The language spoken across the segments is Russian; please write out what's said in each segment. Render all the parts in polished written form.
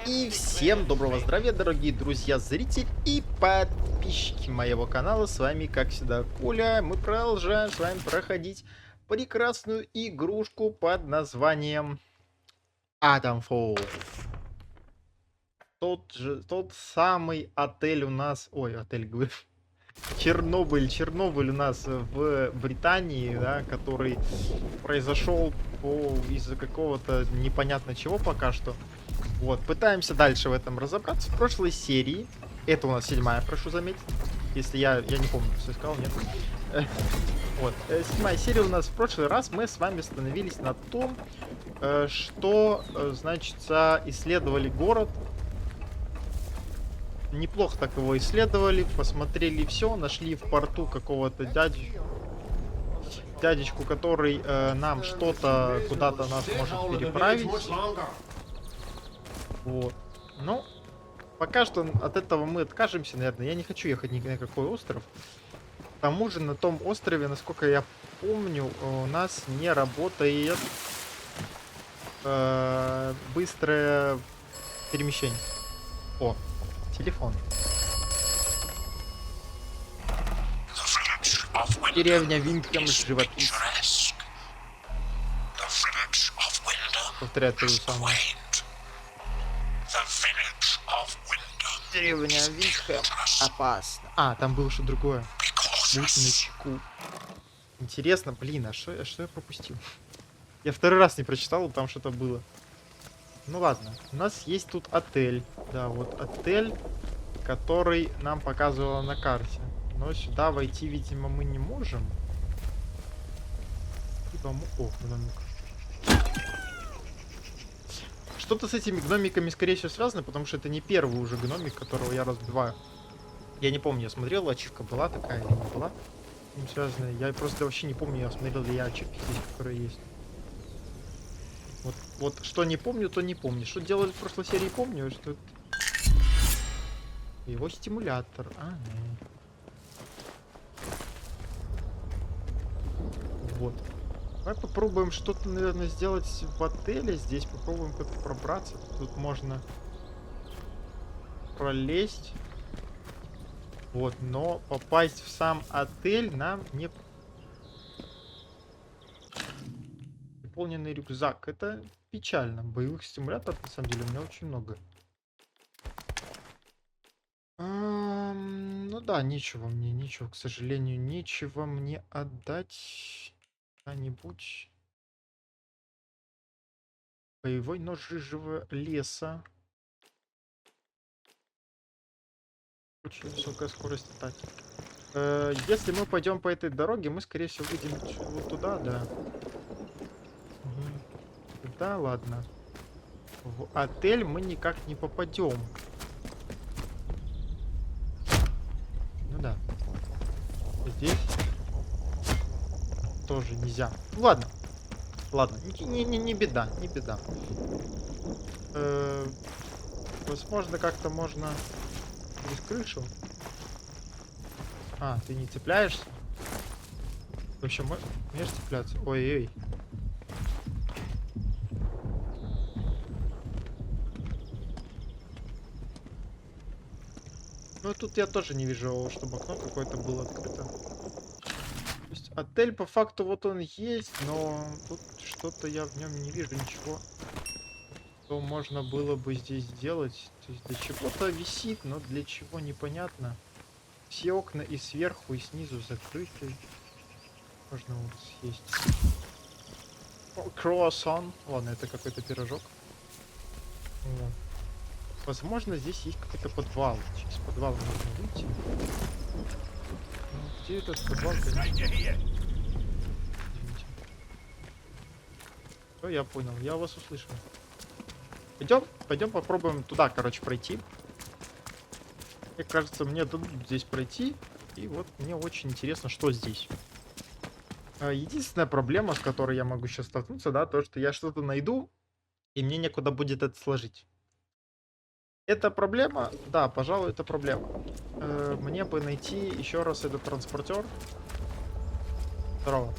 И всем доброго здравия, дорогие друзья, зрители и подписчики моего канала. С вами, как всегда, Коля. Мы продолжаем с вами проходить прекрасную игрушку под названием Titanfall. Тот самый отель у нас... Ой, отель, говорю. Чернобыль у нас в Британии, да, который произошел из-за какого-то непонятно чего пока что. Вот, пытаемся дальше в этом разобраться. В прошлой серии, это у нас 7-я, прошу заметить, если я не помню, что я сказал, нет. Вот, 7-я серия у нас. В прошлый раз мы с вами остановились на том, что, значит, исследовали город. Неплохо так его исследовали, посмотрели все, нашли в порту какого-то дядечку, который нам что-то куда-то нас может переправить. Вот. Ну, пока что от этого мы откажемся, наверное. Я не хочу ехать ни на какой остров. К тому же на том острове, насколько я помню, у нас не работает быстрое перемещение. О, телефон. Деревня Виндхэм живописна. Повторяю то же самое. Деревня Виндхэм опасно. А, там было что-то другое. Будь начеку. Интересно, блин, а что я пропустил? Я второй раз не прочитал, там что-то было. Ну ладно, у нас есть тут отель. Да, вот отель, который нам показывала на карте. Но сюда войти, видимо, мы не можем. О, гномик. Что-то с этими гномиками, скорее всего, связано, потому что это не первый уже гномик, которого я разбиваю. Я не помню, я смотрел, ачивка была такая или не была. С ним связанная. Я просто вообще не помню, я смотрел ли я ачивки здесь, которые есть. Вот что не помню, то не помню. Что делали в прошлой серии, помню, что... Его стимулятор. Вот. Давай попробуем что-то, наверное, сделать в отеле. Здесь попробуем как-то пробраться. Тут можно пролезть. Вот, но попасть в сам отель нам не... Выполненный рюкзак. Это печально. Боевых стимуляторов, на самом деле, у меня очень много. Ну да, нечего, к сожалению, нечего мне отдать. Что-нибудь. Боевой нож рыжего леса. Очень высокая скорость атаки. Если мы пойдем по этой дороге, мы, скорее всего, выйдем вот туда, да. Угу. Да, ладно. В отель мы никак не попадем. Ну да. Здесь тоже нельзя. Ладно. Ладно. Не беда, не беда. Возможно, как-то можно через крышу. А, ты не цепляешься? Вообще, можешь цепляться? Ой-ой. Ну, тут я тоже не вижу, чтобы окно какое-то было открыто. То есть отель, по факту, вот он есть, но тут что-то я в нем не вижу ничего, что можно было бы здесь сделать. То есть для чего-то висит, но для чего непонятно. Все окна и сверху, и снизу закрыты. Можно вот съесть. Круассан. Ладно, это какой-то пирожок. Вот. Возможно, здесь есть какой-то подвал. Через подвал можно выйти. Ну, где этот подвал? Извините. Все, я понял. Я вас услышал. Пойдем попробуем туда, короче, пройти. Мне кажется, мне дадут здесь пройти. И вот мне очень интересно, что здесь. Единственная проблема, с которой я могу сейчас столкнуться, да, то, что я что-то найду, и мне некуда будет это сложить. Это проблема? Да, пожалуй, это проблема. Мне бы найти еще раз этот транспортер. Здорово.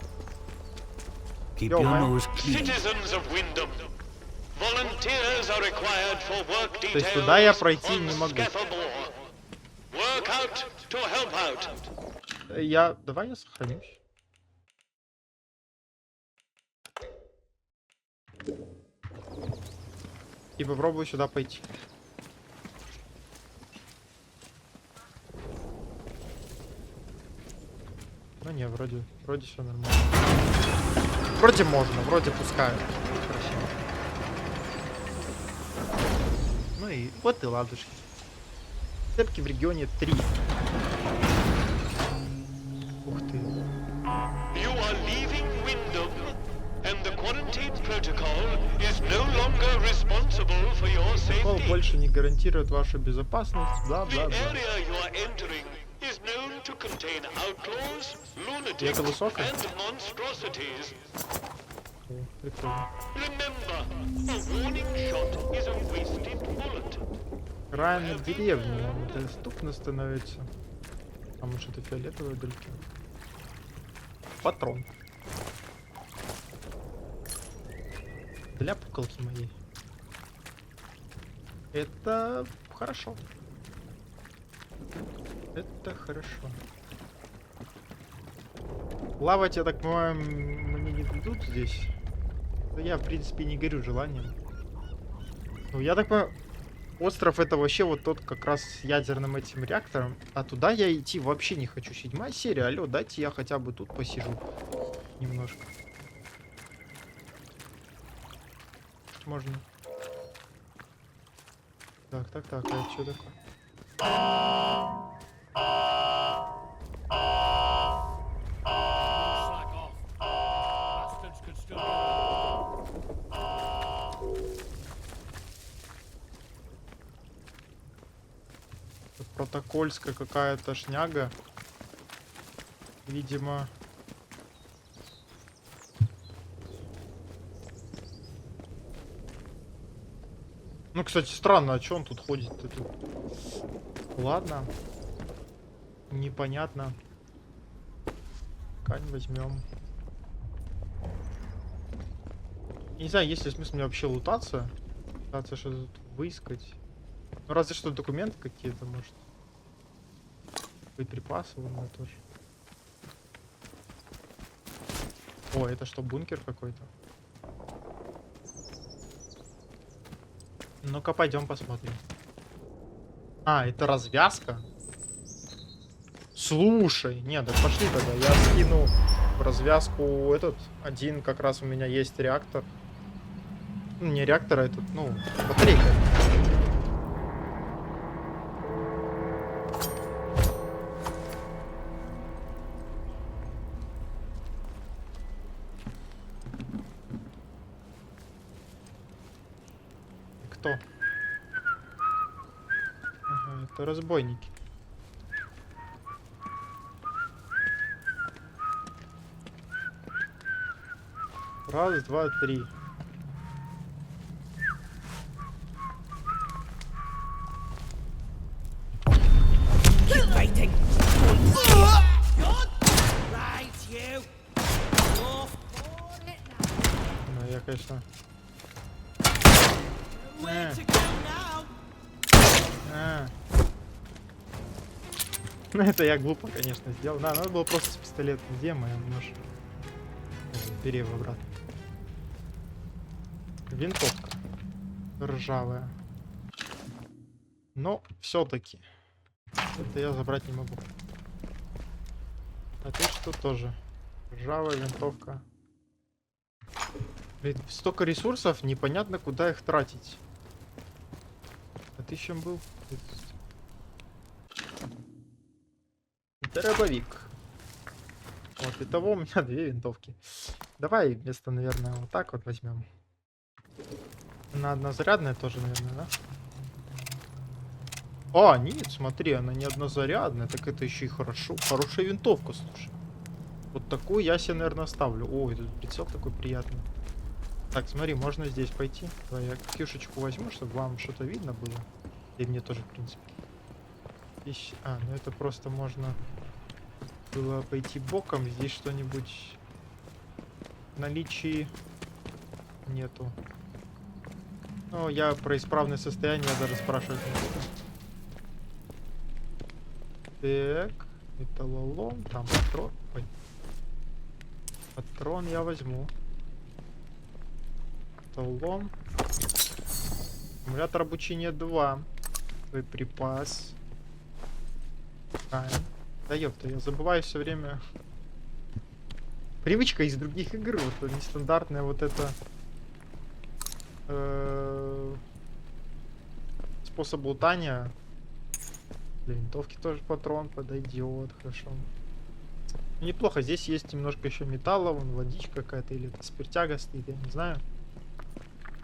Keep your nose clean. Citizens of Wyndham, volunteers Skills are required for work То есть туда я details пройти on не могу. Scaffoldmore. Work out to help out. Давай я сохранюсь. И попробую сюда пойти. Ну не, вроде все нормально. Вроде можно, вроде пускают. Красиво. Ну и вот и ладушки. Цепки в регионе 3. Ух ты. You are leaving Wyndham, and the quarantine protocol is no longer responsible for your Протокол safety. больше не гарантирует вашу безопасность, The бла-бла-бла. area you are entering is known to contain outlaws, lunatics, это высокое? and monstrosities. О, прикольно. Remember, a warning shot is a wasted bullet. Крайне деревни вам доступно становится. А может это фиолетовые дырки? Патрон. Для пуколки моей. Это хорошо. Это хорошо. Плавать, я так понимаю, мне не дадут здесь. Да я, в принципе, не горю желанием. Ну, я так понимаю, остров это вообще вот тот как раз с ядерным этим реактором. А туда я идти вообще не хочу. 7-я серия, алло, дайте я хотя бы тут посижу. Немножко. Можно. Так, а это что такое? Slack off. Bastards could still do Протокольская какая-то шняга. Видимо. Ну, кстати, странно, а чё он тут ходит-то тут? Ладно. Непонятно. Ткань возьмем. Не знаю, есть ли смысл мне вообще лутаться. Пытаться что-то тут выискать. Ну, разве что документы какие-то, может. Боеприпасы у меня тоже. О, это что, бункер какой-то? Ну-ка, пойдем посмотрим. А, это развязка? Слушай, нет, да пошли тогда. Я скину в развязку этот. Один как раз у меня есть реактор. Ну, не реактор, а этот, ну, батарейка. Кто? Ага, это разбойники. Раз, два, три. Keep fighting. Right, you. Go for it now. Ну, я, конечно... Way to go now. Ну, это я глупо, конечно, сделал. Да, надо было просто с пистолета. Где моя нож? Бери его обратно. Винтовка. Ржавая. Но все-таки. Это я забрать не могу. А ты что тоже? Ржавая винтовка. Блин, столько ресурсов, непонятно куда их тратить. А ты чем был? Дробовик. Вот, итого у меня 2 винтовки. Давай вместо, наверное, вот так вот возьмем. Она однозарядная тоже, наверное, да? А, нет, смотри, она не однозарядная, так это еще и хорошо. Хорошая винтовка, слушай. Вот такую я себе, наверное, ставлю. Ой, тут прицел такой приятный. Так, смотри, можно здесь пойти. Давай я кьюшечку возьму, чтобы вам что-то видно было. И мне тоже, в принципе. Здесь... А, ну это просто можно было пойти боком. Здесь что-нибудь в наличии нету. Ну, я про исправное состояние даже спрашивать не буду. Так, металлолом, там патрон. Ой. Патрон я возьму. Металлолом. Аккумулятор обучения 2. Боеприпас. Да ёпта, я забываю все время. Привычка из других игр, вот нестандартная вот это способ лутания. Для винтовки тоже патрон подойдет, хорошо. Неплохо, здесь есть немножко еще металла, вон водичка какая-то или это спиртяга стоит, я не знаю.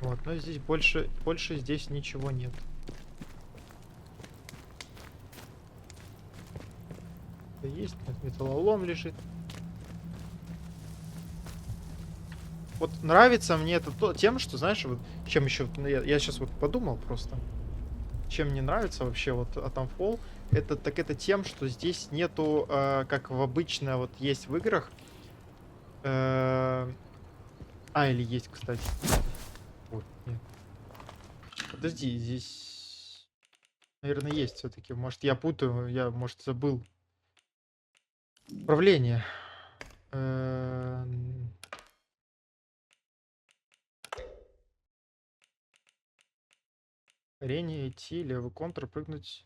Вот, но здесь больше здесь ничего нет. Есть, металлолом лежит. Вот нравится мне это тем, что, знаешь, вот чем еще, я сейчас вот подумал просто, чем мне нравится вообще вот Titanfall, это тем, что здесь нету, как в обычно вот есть в играх, или есть, кстати. Ой, нет. Подожди, здесь, наверное, есть все-таки. Может, я путаю, я, может, забыл. Управление. Арене идти, левый контр, прыгнуть.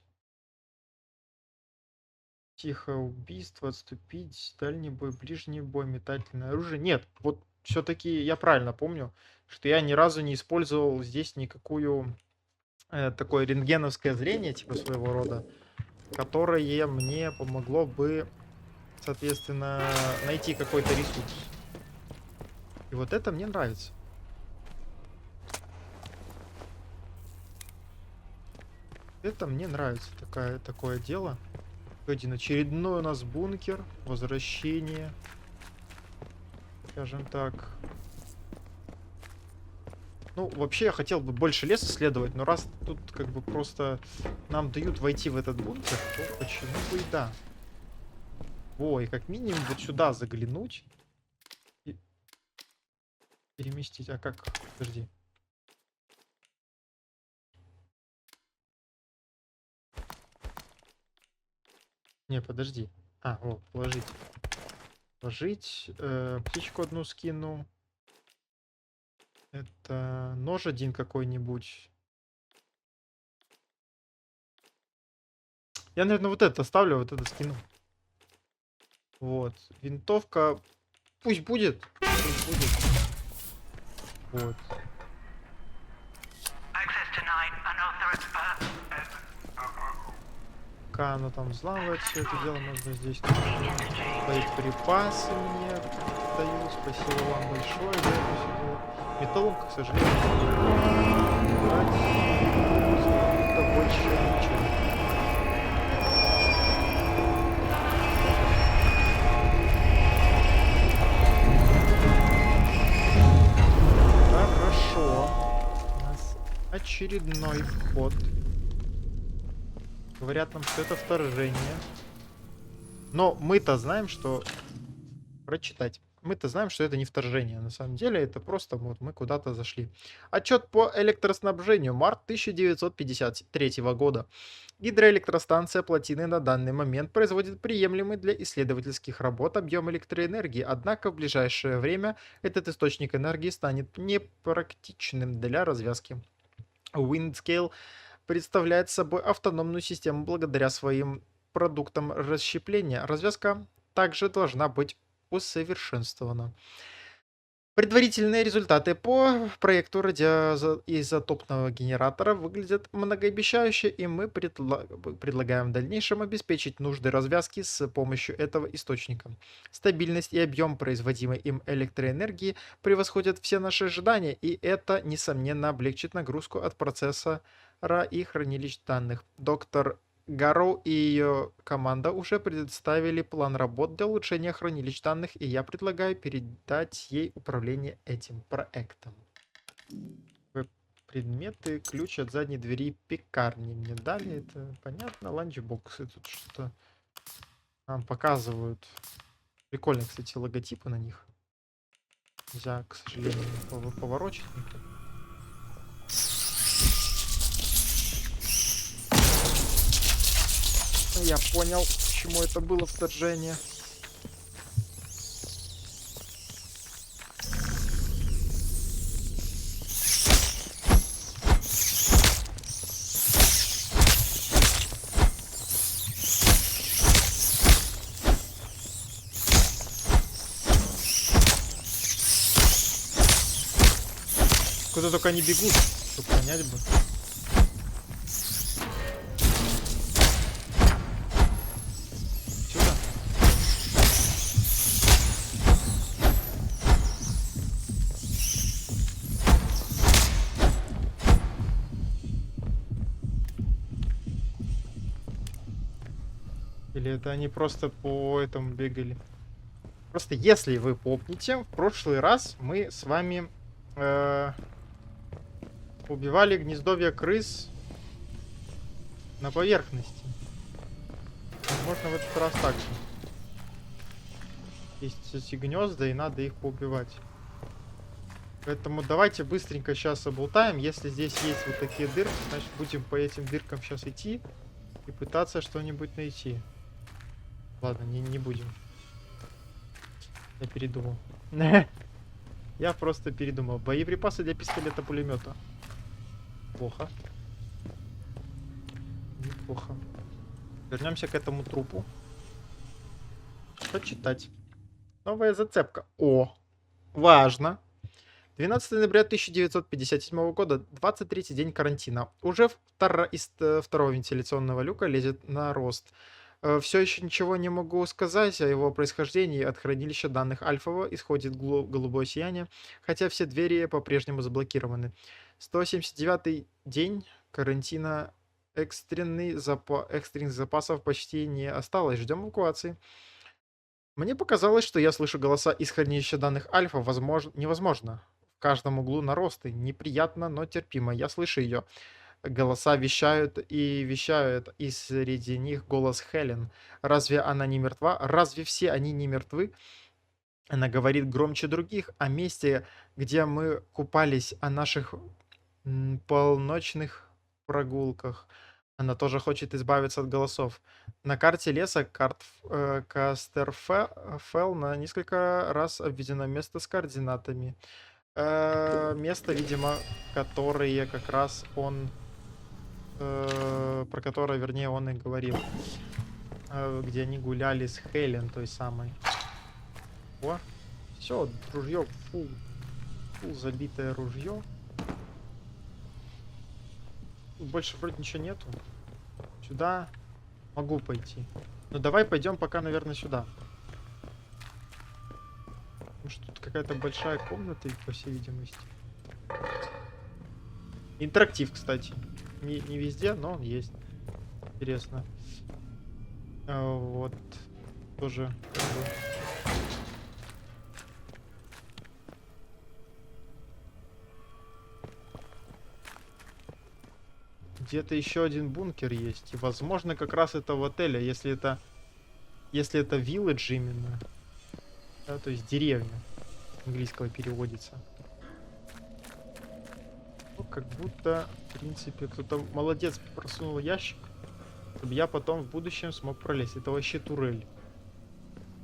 Тихо, убийство, отступить, дальний бой, ближний бой, метательное оружие. Нет, вот все-таки я правильно помню, что я ни разу не использовал здесь никакую такое рентгеновское зрение, типа своего рода, которое мне помогло бы, соответственно, найти какой-то ресурс. И вот это мне нравится. Это мне нравится такое дело. Один очередной у нас бункер. Возвращение. Скажем так. Ну, вообще я хотел бы больше лес исследовать, но раз тут как бы просто нам дают войти в этот бункер, то почему бы и да. Ой, как минимум вот сюда заглянуть. И переместить. А как? Подожди. Не, подожди. Вот, положить. Положить. Птичку одну скину. Это нож один какой-нибудь. Я, наверное, вот это оставлю, вот это скину. Вот. Винтовка. Пусть будет. Пусть будет. Вот. Пока оно там взламывает все это дело, можно здесь боеприпасы мне дают. Спасибо вам большое за это все дело. Металлом, к сожалению, это больше ничего. Хорошо. У нас очередной вход. Говорят нам, что это вторжение. Но мы-то знаем, что... Прочитать. Мы-то знаем, что это не вторжение. На самом деле, это просто вот мы куда-то зашли. Отчет по электроснабжению. Март 1953 года. Гидроэлектростанция Плотины на данный момент производит приемлемый для исследовательских работ объем электроэнергии. Однако в ближайшее время этот источник энергии станет непрактичным для развязки. Windscale представляет собой автономную систему благодаря своим продуктам расщепления. Развязка также должна быть усовершенствована. Предварительные результаты по проекту радиоизотопного генератора выглядят многообещающе, и мы предлагаем в дальнейшем обеспечить нужды развязки с помощью этого источника. Стабильность и объем производимой им электроэнергии превосходят все наши ожидания, и это, несомненно, облегчит нагрузку от процессора и хранилищ данных. Доктор Гарроу и ее команда уже представили план работ для улучшения хранилищ данных, и я предлагаю передать ей управление этим проектом. Предметы, ключ от задней двери пекарни мне дали, это понятно. Ланчбоксы тут что-то нам показывают. Прикольно, кстати, логотипы на них. Нельзя, к сожалению, поворочить никак. Я понял, почему это было вторжение. Куда только они бегут, чтобы понять бы. Сюда. Или это они просто по этому бегали? Просто если вы помните, в прошлый раз мы с вами убивали гнездовья крыс на поверхности. Возможно, в этот раз так же. Есть эти гнезда, и надо их поубивать. Поэтому давайте быстренько сейчас облутаем. Если здесь есть вот такие дырки, значит будем по этим дыркам сейчас идти и пытаться что-нибудь найти. Ладно, не будем. Я передумал. Я просто передумал. Боеприпасы для пистолета-пулемета. Плохо. Неплохо. Вернемся к этому трупу. Почитать. Новая зацепка. О! Важно. 12 ноября 1957 года, 23-й день карантина. Уже из второго вентиляционного люка лезет нарост. Все еще ничего не могу сказать о его происхождении. От хранилища данных Альфова исходит голубое сияние, хотя все двери по-прежнему заблокированы. 179-й день карантина. Экстренных запасов почти не осталось. Ждем эвакуации. Мне показалось, что я слышу голоса из хранилища данных Альфа. Невозможно. В каждом углу наросты. Неприятно, но терпимо. Я слышу ее. Голоса вещают, и среди них голос Хелен. Разве она не мертва? Разве все они не мертвы? Она говорит громче других о месте, где мы купались, о наших полночных прогулках. Она тоже хочет избавиться от голосов. На карте леса Кастерфелл на несколько раз обведено место с координатами. Место, видимо, которые как раз он... про которое, вернее, он и говорил. Где они гуляли с Хелен, той самой. О, все, ружье, фул забитое ружье. Больше вроде ничего нету. Сюда могу пойти. Ну давай пойдем пока, наверное, сюда. Потому что тут какая-то большая комната, по всей видимости. Интерактив, кстати. Не везде, но он есть. Интересно. Вот. Тоже. Где-то еще один бункер есть. И возможно, как раз это в отеле, если это вилледж именно. Да, то есть деревня. Английского переводится. Ну, как будто, в принципе, кто-то молодец просунул ящик, чтобы я потом в будущем смог пролезть. Это вообще турель.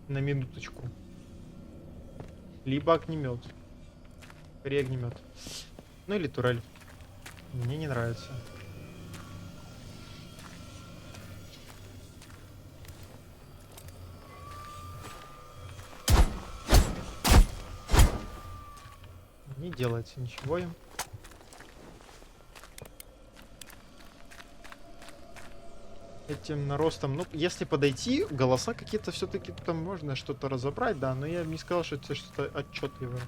На минуточку. Либо огнемет. Скорее огнемет. Ну или турель. Мне не нравится. Не делается ничего им. Этим наростом, ну, если подойти, голоса какие-то все-таки там можно что-то разобрать, да, но я не сказал, что это что-то отчетливое.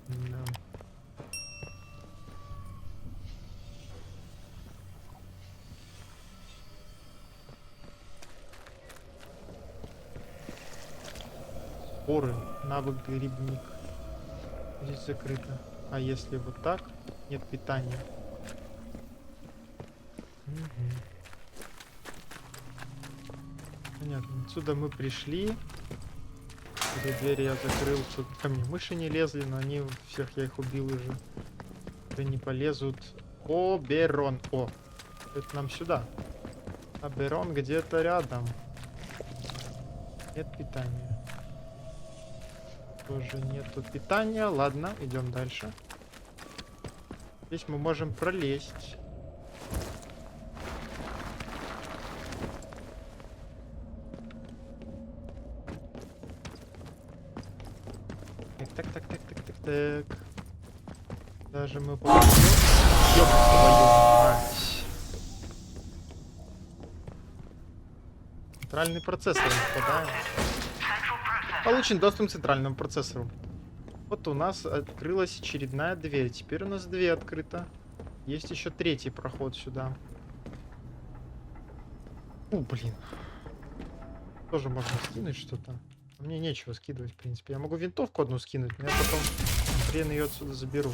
Да. Споры, навык грибник. Здесь закрыто. А если вот так, нет питания. Понятно. Отсюда мы пришли. Эти двери я закрыл. Тут ко мне мыши не лезли, но они всех я их убил уже. Да не полезут. Оберон. О! Это нам сюда. А Берон где-то рядом. Нет питания. Тоже нету питания. Ладно, идем дальше. Здесь мы можем пролезть. Так. Даже мы попадем. Ёб твою мать. Центральный процессор не попадаем. Получен доступ к центральному процессору. Вот у нас открылась очередная дверь. Теперь у нас 2 открыто. Есть еще 3-й проход сюда. Блин. Тоже можно скинуть что-то. Мне нечего скидывать, в принципе. Я могу винтовку одну скинуть, но я потом хрен ее отсюда заберу.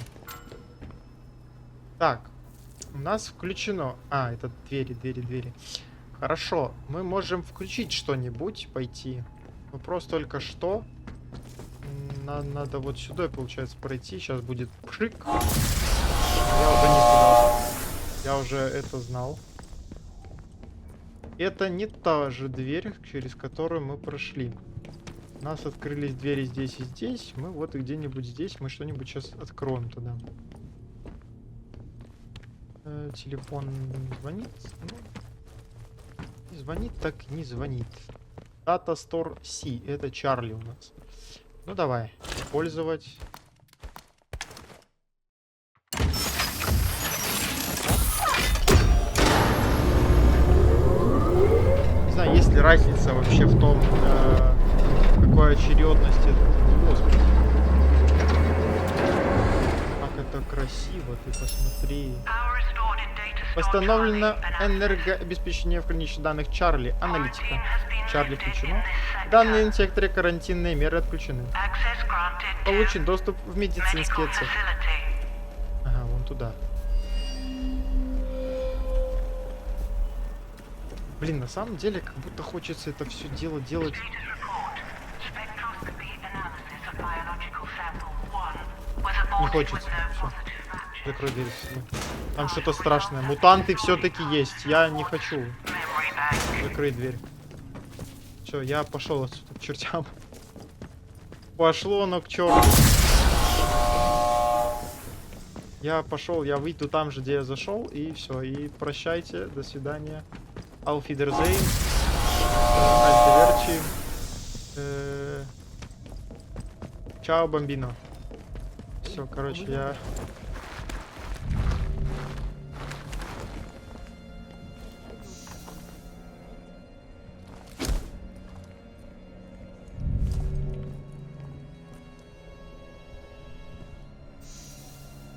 Так. У нас включено... А, это двери. Хорошо. Мы можем включить что-нибудь, пойти. Вопрос только что. Надо вот сюда, получается, пройти. Сейчас будет пшик. Я уже не туда. Я уже это знал. Это не та же дверь, через которую мы прошли. У нас открылись двери здесь и здесь. Мы вот где-нибудь здесь. Мы что-нибудь сейчас откроем туда. Телефон звонит. Не звонит, так не звонит. Data Store C. Это Чарли у нас. Ну давай. Использовать. Не знаю, есть ли разница вообще в том, в какой очередности это. Господи. Как это красиво, ты посмотри. Восстановлено энергообеспечение в хранилище данных Чарли. Аналитика. Чарли включено. Данные на секторе карантинные меры отключены. Получен доступ в медицинский отсек. Ага, вон туда. Блин, на самом деле, как будто хочется это все дело делать. Не хочется. Всё. Закрой дверь. Там что-то страшное. Мутанты все-таки есть. Я не хочу. Закрой дверь. Все, я пошел отсюда к чертям. Пошло оно к черту. Я пошел, я выйду там же, где я зашел, и все. И прощайте, до свидания. Auf Wiedersehen. Альтерверчи. Чао, бомбино. Все, короче, я...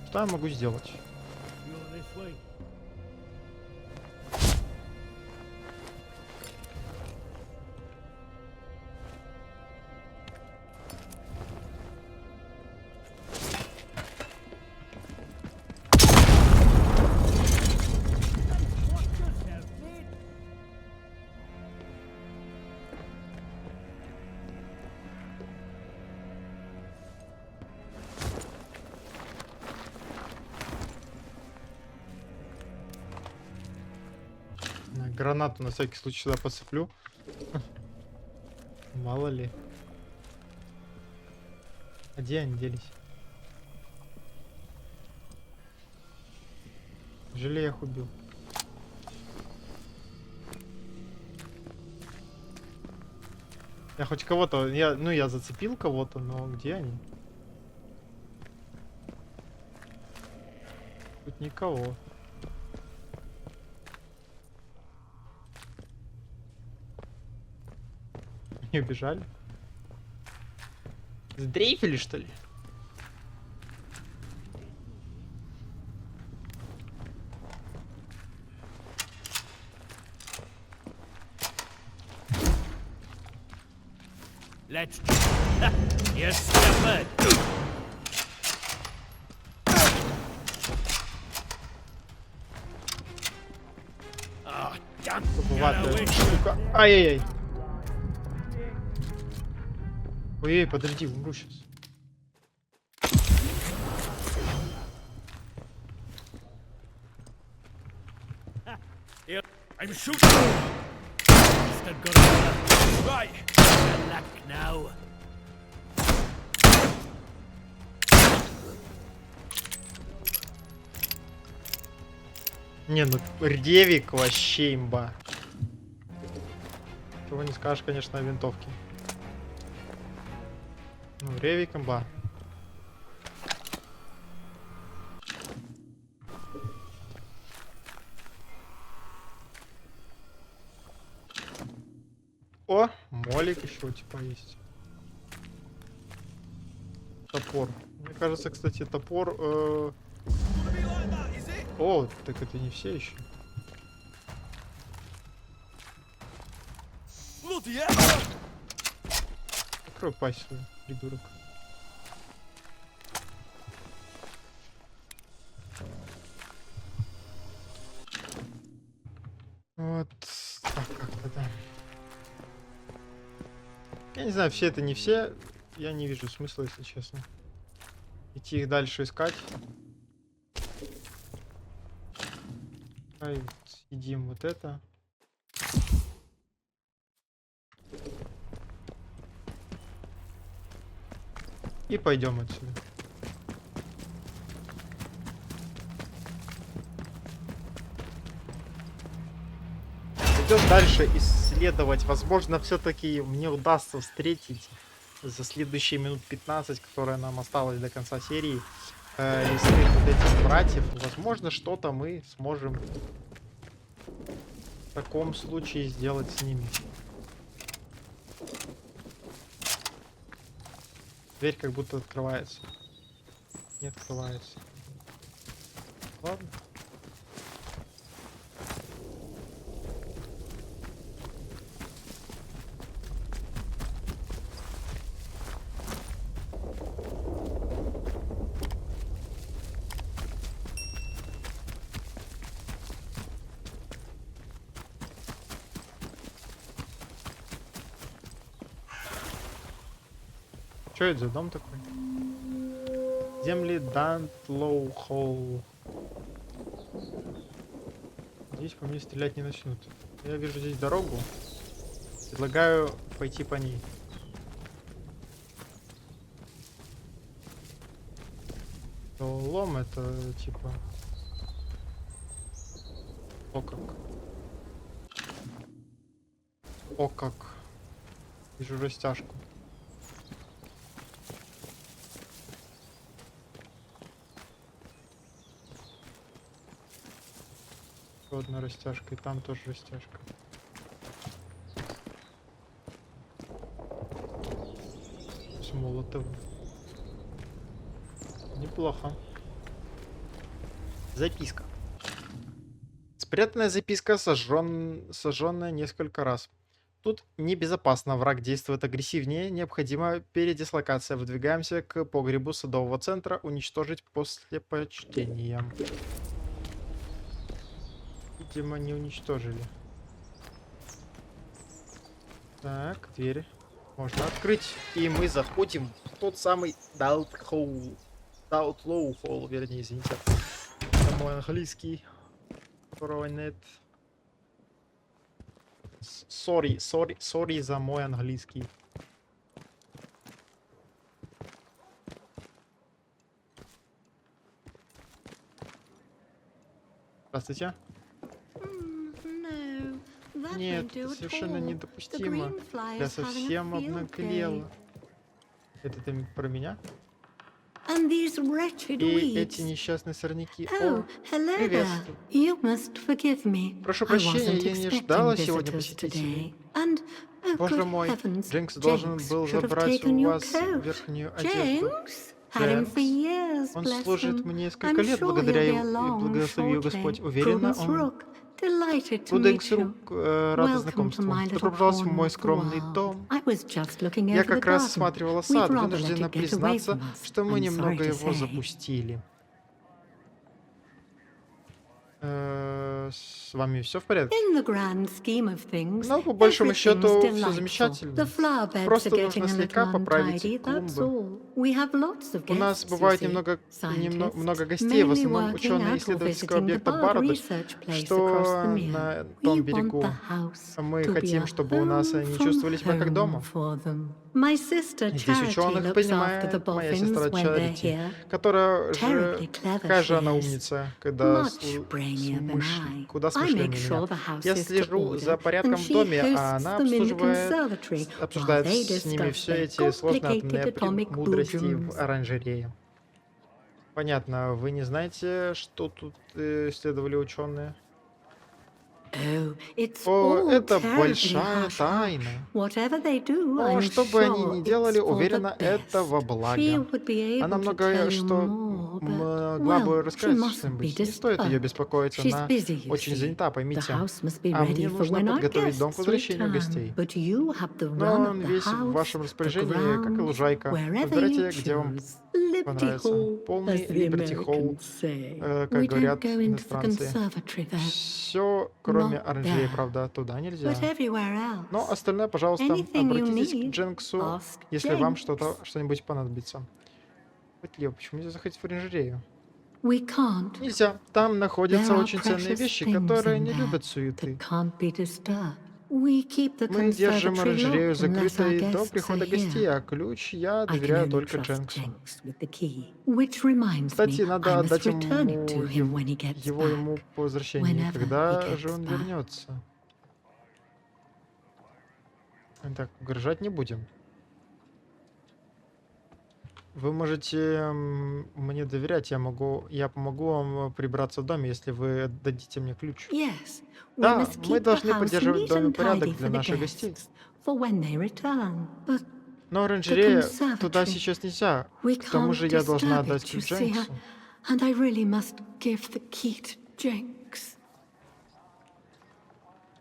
Что я могу сделать? You're this way. Watch yourself, mate. Гранату на всякий случай сюда посыплю. Мало ли. А где они делись? Жалею, я их убил. Я хоть кого-то... Я зацепил кого-то, но где они? Тут никого. Не убежали? Сдрейфили, что ли? Let's. You stupid. Oh, damn. Туповатая штука. Ай-яй-яй. Ой, подожди, умру сейчас. I'm shooting. Mr. Gorilla. Right. Good luck now. Не, ну Ревик вообще имба. Чего не скажешь, конечно, о винтовке. Ну, Ревик имба. О, молик еще у тебя есть. Топор. Мне кажется, кстати, топор... О, так это не все еще. Открой пасть свою, придурок. Вот так как-то, да. Я не знаю, все это не все. Я не вижу смысла, если честно. Идти их дальше искать. Давай съедим вот это. И пойдем отсюда. Идем дальше исследовать. Возможно, все-таки мне удастся встретить за следующие минут 15, которые нам осталось до конца серии, лесных вот этих братьев. Возможно, что-то мы сможем в таком случае сделать с ними. Дверь как будто открывается. Не открывается. Ладно. Что это за дом такой? Земли Дантлоу Холл. Здесь по мне стрелять не начнут. Я вижу здесь дорогу. Предлагаю пойти по ней. Лом это типа... О как. О как. Вижу растяжку. Еще одна растяжка, и там тоже растяжка. С молотовым. Неплохо. Записка. Спрятанная записка, сожженная несколько раз. Тут небезопасно, враг действует агрессивнее, необходима передислокация. Выдвигаемся к погребу садового центра, уничтожить после почтения. Видимо, не уничтожили. Так, дверь можно открыть. И мы заходим в тот самый Даутхоул. Даутлоу Холл, вернее, извините. Это мой английский. Которого нет. Сори за мой английский. Здравствуйте. Нет, это совершенно недопустимо. Я совсем обнаглела. Это ты про меня? И эти несчастные сорняки. О, приветствую. Прошу прощения, я не ждала сегодня посетителей. Боже мой, Дженкс должен был забрать у вас верхнюю одежду. Дженкс, он служит мне несколько лет благодаря ему, и благослови Господь. Уверена, он... Пруденс Рук, рада знакомству. Добро пожаловать в мой скромный дом. Я как раз осматривала сад, вынуждена признаться, что мы немного его запустили. С вами все в порядке? In the grand scheme of things, Ну, по большому everything's счету, все delightful. замечательно. The flower beds Просто are нужно getting a слегка little поправить untidy, that's клумбы. all. We have lots of У нас guests, you бывает see. много гостей, в mainly основном working ученые out or исследовательского visiting the объекта Bard Бардак, Research Place across что the mere. на We том want берегу. the house Мы to be хотим, a чтобы у нас home они from чувствовали себя как home дома. for them. My sister Здесь Charity ученых looks after the понимает моя boffins сестра when they're Чарити, here. которая Terribly же, clever какая же she она is. умница, когда Much brainier than I. куда I смышленнее make меня. sure the house Я is to слежу за order, порядком and в she доме, а hosts она them in the обслуживает, conservatory while обсуждает they с ними discuss все their эти сложные complicated атомные atomic мудрости в bosoms. оранжерее. Понятно, вы не знаете, что тут исследовали ученые? Oh, it's О, all это terribly большая hush-hush. тайна. Whatever they do, Но I'm что бы они sure ни делали, it's for the уверена, это во best. благо. She would be Она able to многое tell you что more, but, могла бы well, she рассказать mustn't be что-нибудь. Не стоит ее disturbed. беспокоить, She's она busy, you очень see. занята, The поймите. house must be А мне ready for нужно when our подготовить дом к guests возвращению return. гостей. But you have the Но run он of the весь в house, вашем the распоряжении, как и grounds, лужайка. wherever Выбирайте, you где вам choose. Liberty понравится. Hall, Полный as the Liberty Hall, Americans say. как We don't говорят go into the иностранцы. conservatory though. Все, кроме Not оранжереи, there. правда, туда нельзя. But everywhere else. Но остальное, пожалуйста, Anything you обратитесь к need, Дженксу, ask если вам Jenks. что-нибудь понадобится. Лев, почему нельзя заходить в оранжерею? We can't. Нельзя. Там находятся There are очень ценные precious вещи, things которые in не there любят that суеты. can't be disturbed. We keep the Мы держим conservatory оранжерею locked unless our закрытой до guests are прихода гостей, here. а ключ я I can доверяю only только trust Дженксу. Jenks with the key. Which reminds Кстати, me, надо I must отдать return it to him ему when he gets его back. ему по возвращении. Whenever he Когда gets же он back. вернется? Так, угрожать не будем. Вы можете мне доверять, я помогу вам прибраться в доме, если вы дадите мне ключ. Yes, we Да, must мы keep the должны house поддерживать в neat доме and порядок tidy для for the наших гостей. guests for when they return. But Но оранжерея conservatory, туда сейчас нельзя. we К тому can't же я должна disturb отдать it, you ключ see. Дженксу. And I really must give the key to Jenks.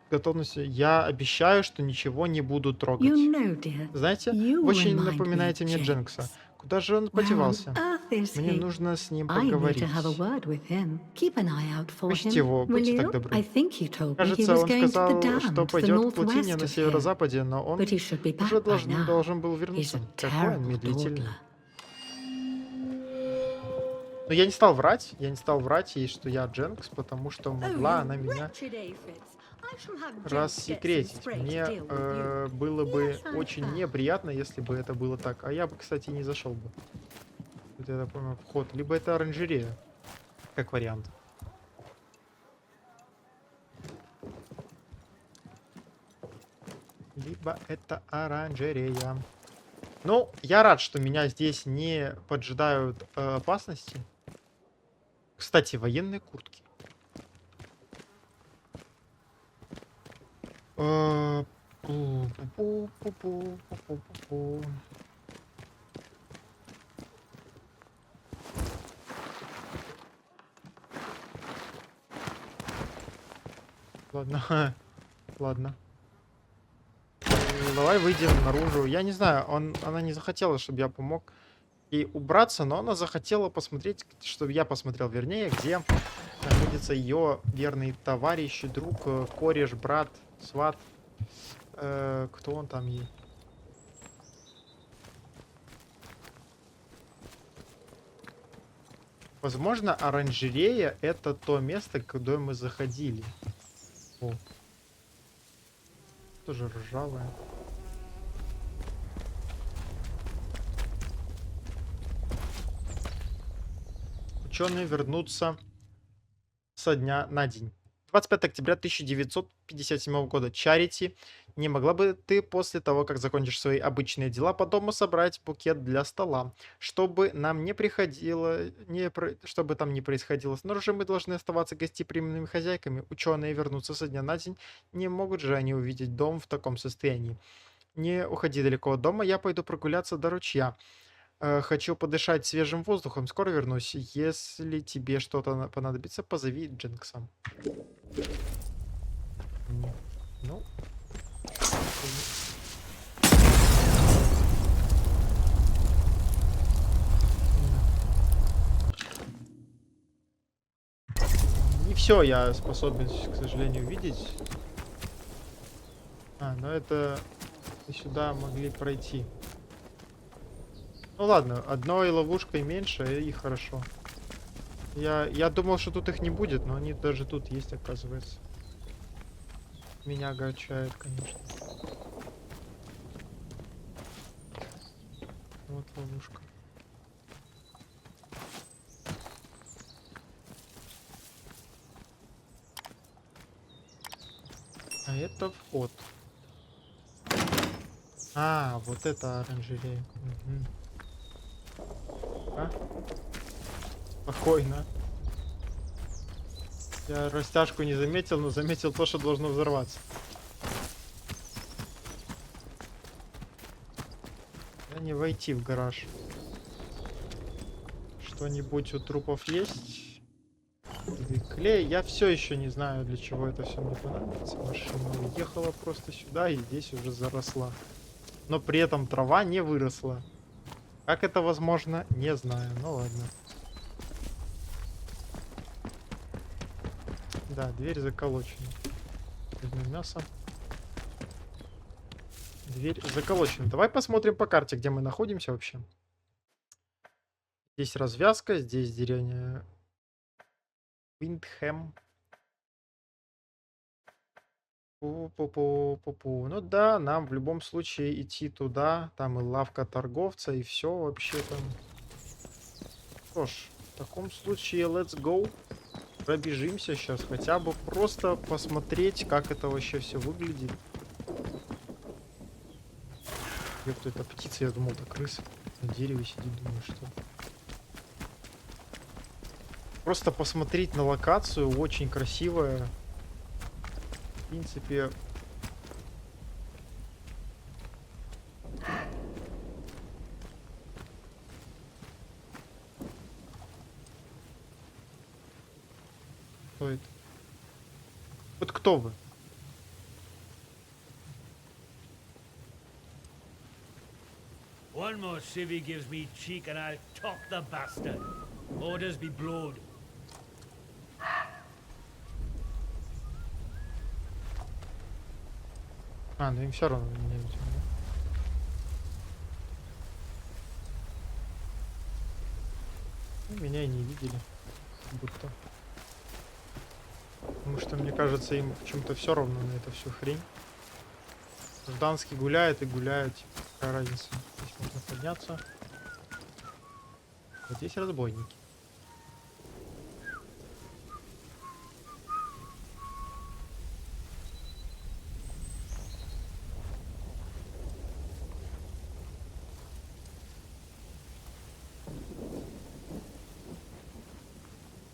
Готовности. Я обещаю, что ничего не буду трогать. You know, dear, Знаете, you вы очень remind me напоминаете of мне Jenks. Дженкса. Куда же он Where on подевался? earth is Мне he? нужно с ним I need поговорить. to have a word with him. Keep an eye out for Пусть him, его, will будьте так you? добры. I think he told me he Кажется, was он going to the сказал, dam что to the пойдет к плотине northwest на of here. северо-западе, но он But he should be уже back by now. должен был He's вернуться. a Какой он terrible медлительный. dawdler. Но я не стал врать ей, что я Дженкс, потому что могла она меня рассекретить. Мне было бы очень неприятно, если бы это было так. А я бы, кстати, не зашел бы. Вот это, по-моему, вход. Либо это оранжерея, как вариант. Либо это оранжерея. Ну, я рад, что меня здесь не поджидают опасности. Кстати, военные куртки. Пу-пу-пу-пу-пу-пу-пу. Ладно, ладно. Давай выйдем наружу. Я не знаю, она не захотела, чтобы я помог ей убраться, но она захотела посмотреть, чтобы я посмотрел, вернее, где находится ее верный товарищ, друг, кореш, брат, сват. Кто он там ей? Возможно, оранжерея — это то место, куда мы заходили. О. Тоже ржавая. Ученые вернутся со дня на день. 25 октября 1957 года. Чарити, не могла бы ты после того, как закончишь свои обычные дела по дому, собрать букет для стола? Чтобы нам не приходило, чтобы там не происходило снаружи, мы должны оставаться гостеприимными хозяйками. Ученые вернутся со дня на день. Не могут же они увидеть дом в таком состоянии. Не уходи далеко от дома, я пойду прогуляться до ручья. Хочу подышать свежим воздухом. Скоро вернусь. Если тебе что-то понадобится, позови Дженкса. Ну. все я способен, к сожалению, видеть. А, ну это мы сюда могли пройти. Ну ладно, одной ловушкой меньше и хорошо. Я думал, что тут их не будет, но они даже тут есть, оказывается. Меня огорчает, конечно. Вот ловушка. А это вход. А, вот это оранжерея. Угу. А? Спокойно. Я растяжку не заметил, но заметил то, что должно взорваться. Да не войти в гараж. Что-нибудь у трупов есть? Или клей? Я все еще не знаю, для чего это все мне понадобится. Машина уехала просто сюда и здесь уже заросла. Но при этом трава не выросла. Как это возможно, не знаю. Ну ладно. Да, дверь заколочена. Возьмем мясо. Дверь заколочена. Давай посмотрим по карте, где мы находимся вообще. Здесь развязка, здесь деревня Виндхэм. Пу-пу-пу-пу-пу. Ну да, нам в любом случае идти туда. Там и лавка торговца, и все вообще там. Что ж, в таком случае let's go. Пробежимся сейчас, хотя бы просто посмотреть, как это вообще все выглядит. Ёпта, это птица, я думал, это крыса. На дереве сидит, думаю, что. Просто посмотреть на локацию, очень красивая. В принципе... Что это? Вот кто вы? One more civvy gives me cheek and I'll top the bastard. Orders be blowed. А, ну им все равно меня видимо, да? Ну, меня и не видели. Как будто. Потому что, мне кажется, им почему-то все равно на эту всю хрень. Жданский гуляет и гуляет. Типа, какая разница? Здесь можно подняться. Вот здесь разбойники.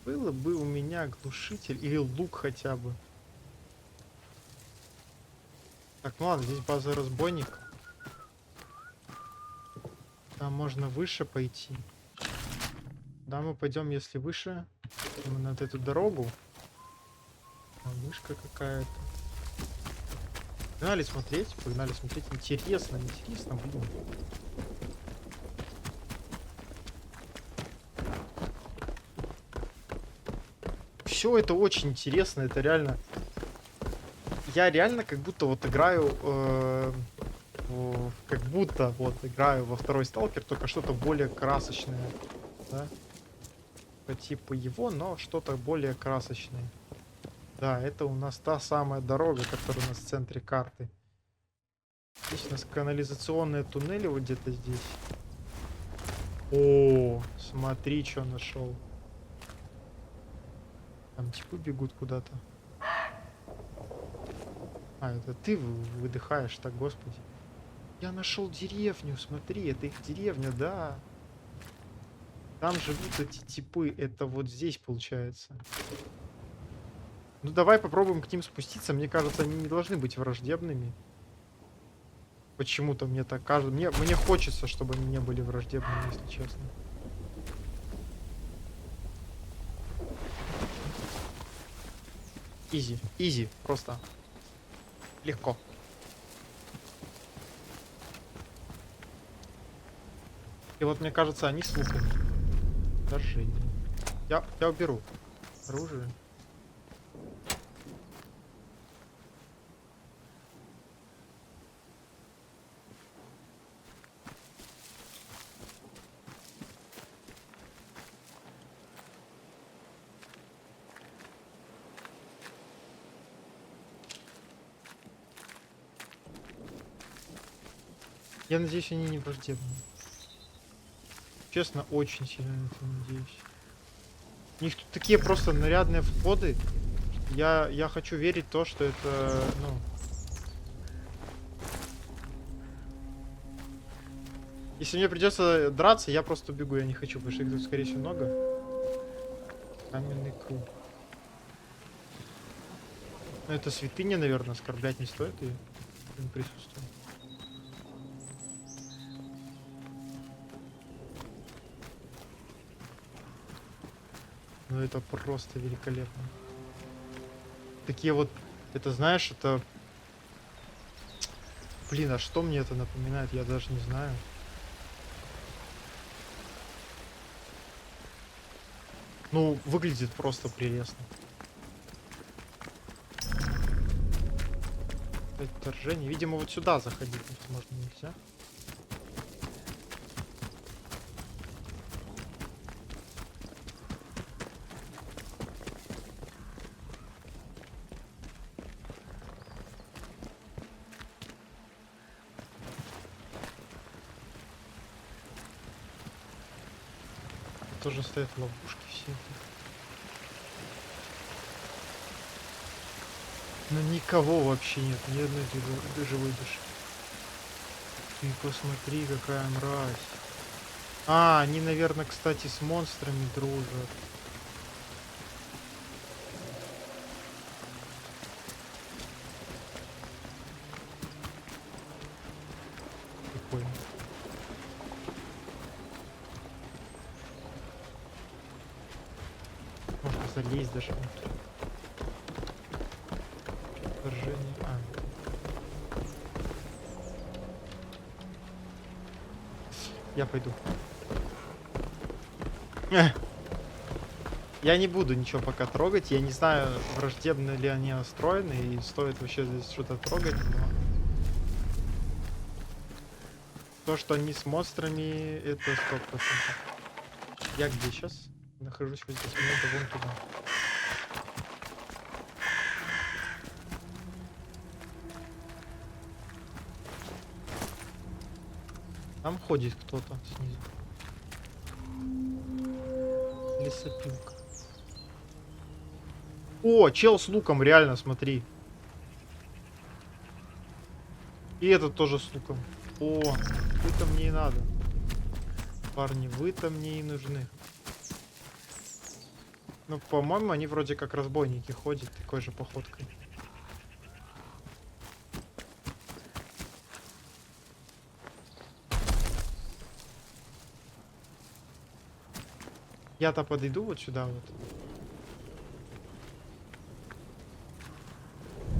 Было бы у меня глушитель или лук хотя бы. Так, ну ладно, здесь база разбойник. Там можно выше пойти. Да, мы пойдем, если выше. Мы над эту дорогу. А вышка какая-то. Погнали смотреть, погнали смотреть. Интересно, интересно, блин. Все это очень интересно, это реально. Я реально как будто вот играю, как будто вот играю во второй сталкер, только что-то более красочное, да? По типу его, но что-то более красочное. Да, это у нас та самая дорога, которая у нас в центре карты. Здесь у нас канализационные туннели вот где-то здесь. О, смотри, что нашел. Там типы бегут куда-то. А, это ты выдыхаешь так, господи. Я нашел деревню, смотри, это их деревня, да. Там живут эти типы, это вот здесь получается. Ну давай попробуем к ним спуститься, мне кажется, они не должны быть враждебными. Почему-то мне так кажется. Мне хочется, чтобы они не были враждебными, если честно. Изи, изи, просто. Легко. И вот мне кажется, они с луками. Вторжение. Я уберу оружие. Я надеюсь, они не враждебные. Честно, очень сильно на это надеюсь. У них тут такие просто нарядные входы. Я хочу верить в то, что это, ну... Если мне придется драться, я просто убегу. Я не хочу, потому что их тут, скорее всего, много. Каменный круг. Ну, это святыня, наверное, оскорблять не стоит ее. Присутствует. Ну это просто великолепно. Такие вот, это знаешь, это... Блин, а что мне это напоминает, я даже не знаю. Ну, выглядит просто прелестно. Вторжение. Видимо, вот сюда заходить, возможно, нельзя. Тоже стоят ловушки все эти. Но никого вообще нет, ни одной живой души. Ты посмотри, какая мразь. А, они, наверное, кстати, с монстрами дружат. Прикольно. Можно залезть даже внутрь. Вторжение. А. Я пойду. Я не буду ничего пока трогать. Я не знаю, враждебно ли они настроены и стоит вообще здесь что-то трогать. Но... То, что они с монстрами, это 100%. Я где сейчас? Нахожусь вот здесь, мне надо вон туда. Там ходит кто-то снизу. Лесопилка. О, чел с луком, реально, смотри. И этот тоже с луком. О, вы-то мне и надо. Парни, вы-то мне и нужны. Ну, по-моему, они вроде как разбойники ходят такой же походкой. Я-то подойду вот сюда вот.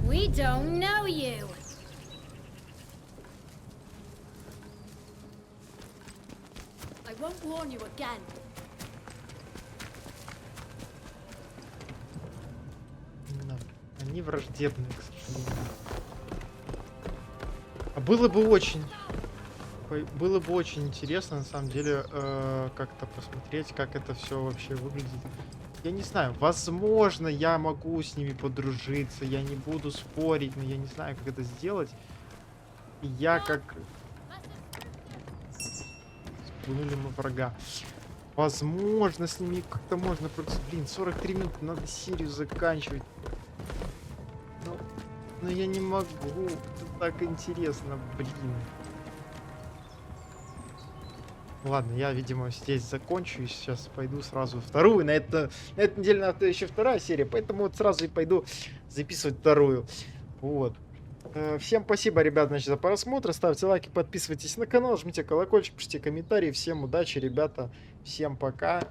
We don't know you. I won't warn you again. Да, они враждебные, к сожалению. А было бы очень интересно, на самом деле, как-то посмотреть, как это все вообще выглядит. Я не знаю, возможно, я могу с ними подружиться, я не буду спорить, но я не знаю, как это сделать. И я как... Спугнули мы врага. Возможно, с ними как-то можно... Блин, 43 минуты, надо серию заканчивать. Но я не могу, это так интересно, блин. Ладно, я, видимо, здесь закончу и сейчас пойду сразу вторую. На этой неделе еще вторая серия, поэтому вот сразу и пойду записывать вторую. Вот. Всем спасибо, ребят, значит, за просмотр. Ставьте лайки, подписывайтесь на канал, жмите колокольчик, пишите комментарии. Всем удачи, ребята. Всем пока.